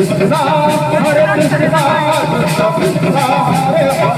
Krishna Hare Krishna Krishna Hare Hare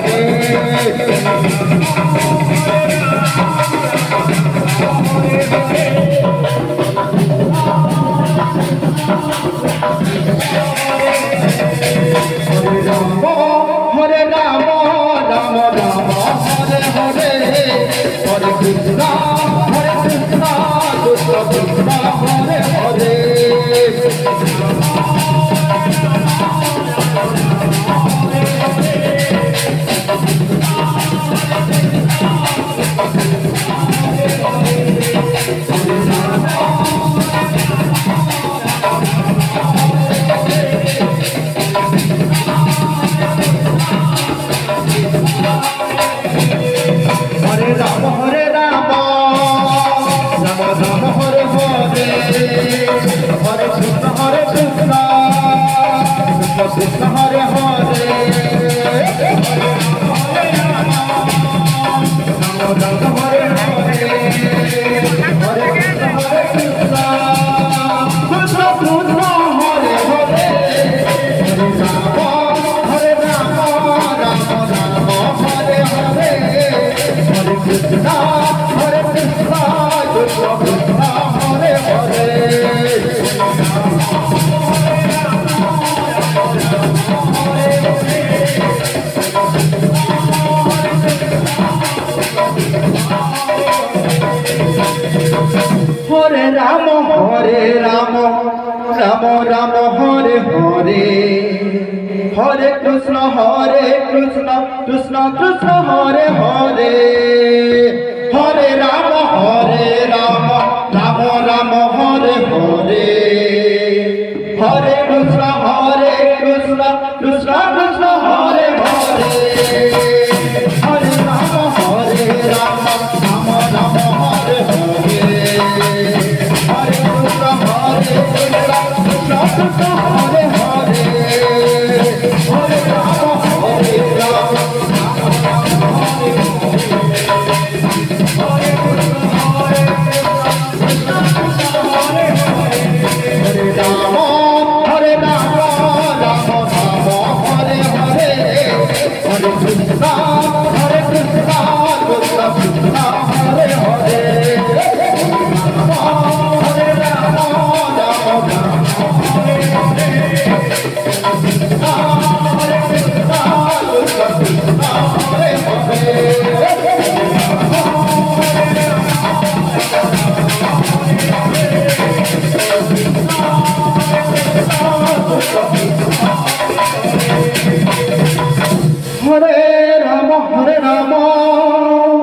Rama Rama Rama Hare Hare Hare Krishna Krishna Krishna Hare Hare Krishna Hare Hare Hare Rama Rama Rama Hare Hare Hare Krishna Krishna Krishna Hare Hare Hare Rama Rama Rama Hare Hare Hare Krishna Krishna Krishna Hare Hare Hare Rama Rama Rama Hare Hare Hare Krishna Krishna Krishna Hare Hare Hare Rama Rama